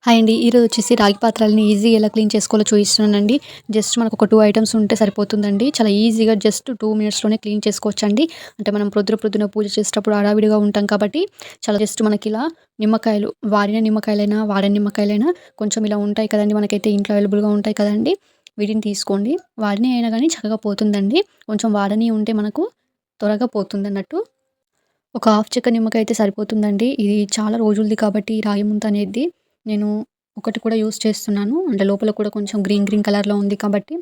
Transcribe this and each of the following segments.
Hi అండి. ఈరోజు వచ్చేసి రాగి పాత్రలని ఈజీగా ఎలా క్లీన్ చేసుకోవాలో చూపిస్తున్నానండి. జస్ట్ మనకు ఒక 2 ఐటెమ్స్ ఉంటే సరిపోతుందండి. చాలా ఈజీగా జస్ట్ 2 మినిట్స్‌లోనే క్లీన్ చేసుకోవచ్చండి. అంటే మనం పొద్దున పూజ చేసేటప్పుడు హడావిడిగా ఉంటాం కాబట్టి చాలా జస్ట్ మనకిలా నిమ్మకాయలు వాడిన నిమ్మకాయలైనా, వాడని నిమ్మకాయలైనా కొంచెం ఇలా ఉంటాయి కదండీ! మనకైతే ఇంట్లో అవైలబుల్‌గా ఉంటాయి కదండీ! వీటిని తీసుకోండి. వాడినయి అయినా గానీ చక్కగా పోతుందండి. కొంచెం వాడనియి ఉంటే మనకు త్వరగా పోతుందన్నట్టు. ఒక హాఫ్ చెక్క నిమ్మకాయ అయితే సరిపోతుందండి. ఇది చాలా రోజులది కాబట్టి ఈ రాగి ముంత అనేది నేను ఒకటి కూడా యూజ్ చేస్తున్నాను. అంటే లోపల కూడా కొంచెం గ్రీన్ కలర్‌లో ఉంది కాబట్టి.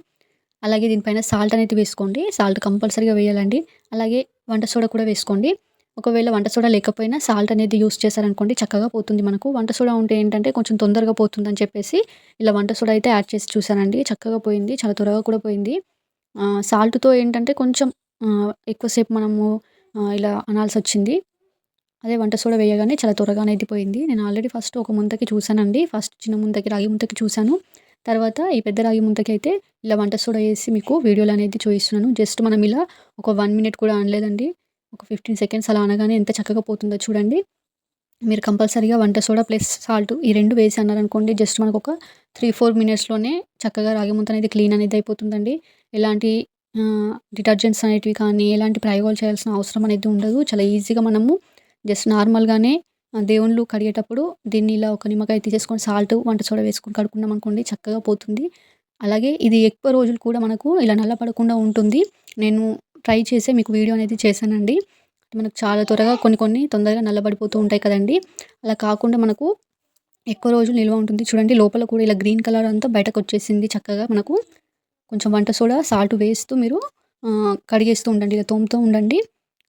అలాగే దీనిపైన సాల్ట్ అనేది వేసుకోండి. సాల్ట్ కంపల్సరీగా వేయాలండి. అలాగే వంట సోడా కూడా వేసుకోండి. ఒకవేళ వంట సోడా లేకపోయినా సాల్ట్ అనేది యూజ్ చేశారనుకోండి చక్కగా పోతుంది మనకు. వంట సోడా ఉంటే ఏంటంటే కొంచెం తొందరగా పోతుందని చెప్పేసి ఇలా వంట సోడా అయితే యాడ్ చేసి చూసానండి. చక్కగా పోయింది. చాలా త్వరగా కూడా పోయింది. సాల్ట్‌తో ఏంటంటే కొంచెం ఎక్కువ సేపు మనము ఇలా అనాల్సొచ్చింది. అదే వంట సోడా వేయగానే చాలా త్వరగానే అయిపోయింది. నేను ఆల్రెడీ ఫస్ట్ ఒక ముంతకి చూసానండి. ఫస్ట్ చిన్న ముంతకి రాగి ముంతకి చూసాను. తర్వాత ఈ పెద్ద రాగి ముంతకైతే ఇలా వంట సోడా ఏసి మీకు వీడియోలో అనేది చూయిస్తున్నాను. జస్ట్ మనం ఇలా ఒక 1 మినిట్ కూడా అనలేదండి. ఒక 15 సెకండ్స్ అలా అనగానే ఎంత చక్కగా పోతుందో చూడండి. మీరు కంపల్సరీగా వంట సోడా ప్లస్ సాల్ట్ ఈ 2 వేసి అన్నారనుకోండి జస్ట్ మనకొక 3, 4 మినిట్స్‌లోనే చక్కగా రాగి ముంత అనేది క్లీన్ అనేది అయిపోతుందండి. ఎలాంటి డిటర్జెంట్స్ అనేటివి కానీ, ఎలాంటి ప్రయోగాలు చేయాల్సిన అవసరం అనేది ఉండదు. చాలా ఈజీగా మనము జస్ట్ నార్మల్‌గానే దేవుళ్ళు కడిగేటప్పుడు దీన్ని ఇలా ఒక నిమ్మకాయ తీసేసుకొని సాల్ట్, వంట సోడా వేసుకొని కడుక్కున్నామనుకోండి చక్కగా పోతుంది. అలాగే ఇది ఎక్కువ రోజులు కూడా మనకు ఇలా నల్ల పడకుండా ఉంటుంది. నేను ట్రై చేసే మీకు వీడియో అనేది చేశానండి. మనకు చాలా త్వరగా కొన్ని తొందరగా నల్లబడిపోతూ ఉంటాయి కదండీ! అలా కాకుండా మనకు ఎక్కువ రోజులు నిల్వ ఉంటుంది. చూడండి లోపల కూడా ఇలా గ్రీన్ కలర్ అంతా బయటకొచ్చేసింది చక్కగా మనకు. కొంచెం వంట సోడా, సాల్ట్ వేస్తూ మీరు కడిగేస్తూ ఉండండి. ఇలా తోముతూ ఉండండి.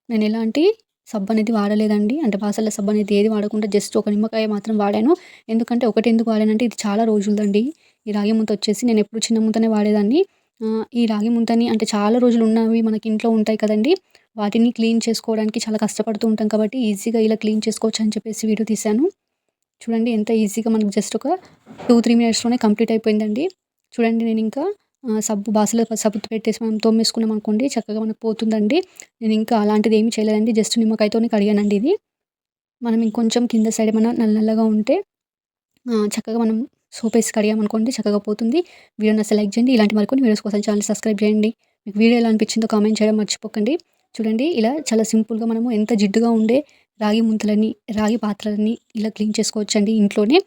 నేనెలాంటి సబ్బనేది వాడలేదండి. అంటే బాసర్ల సబ్బనేది ఏది వాడకుండా జస్ట్ ఒక నిమ్మకాయ మాత్రం వాడాను. ఎందుకంటే ఒకటెందుకు వాడానంటే ఇది చాలా రోజులదండి. ఈ రాగి ముంతొచ్చేసి నేనెప్పుడు చిన్న ముంతనే వాడేదాన్ని. ఈ రాగి ముంతని అంటే చాలా రోజులున్నవి మనకి ఇంట్లో ఉంటాయి కదండీ! వాటిని క్లీన్ చేసుకోవడానికి చాలా కష్టపడుతూ ఉంటాం కాబట్టి ఈజీగా ఇలా క్లీన్ చేసుకోవచ్చని చెప్పేసి వీడియో తీశాను. చూడండి ఎంత ఈజీగా మనకు జస్ట్ ఒక 2, 3 మినిట్స్‌లోనే కంప్లీట్ అయిపోయిందండి. చూడండి నేనింకా బాసల సబ్బుతో పెట్టేసి మనం తోమేసుకున్నామనుకోండి చక్కగా మనకు పోతుందండి. నేనింకా అలాంటిదేమి చేయలేదండి. జస్ట్ నిమ్మకాయతోనే కడిగానండి ఇది. మనం ఇంకొంచెం కింద సైడ్ ఏమన్నా నల్లగా ఉంటే చక్కగా మనం సోపేసి కడిగామనుకోండి చక్కగా పోతుంది. వీడియో నచ్చితే లైక్ చేయండి. ఇలాంటి మరికొన్ని వీడియోస్ కోసం ఛానెల్ సబ్స్క్రైబ్ చేయండి. మీకు వీడియో ఎలా అనిపించిందో కామెంట్ చేయడం మర్చిపోకండి. చూడండి ఇలా చాలా సింపుల్‌గా మనము ఎంత జిడ్డుగా ఉండే రాగి ముంతలని, రాగి పాత్రలని ఇలా క్లీన్ చేసుకోవచ్చండి ఇంట్లోనే.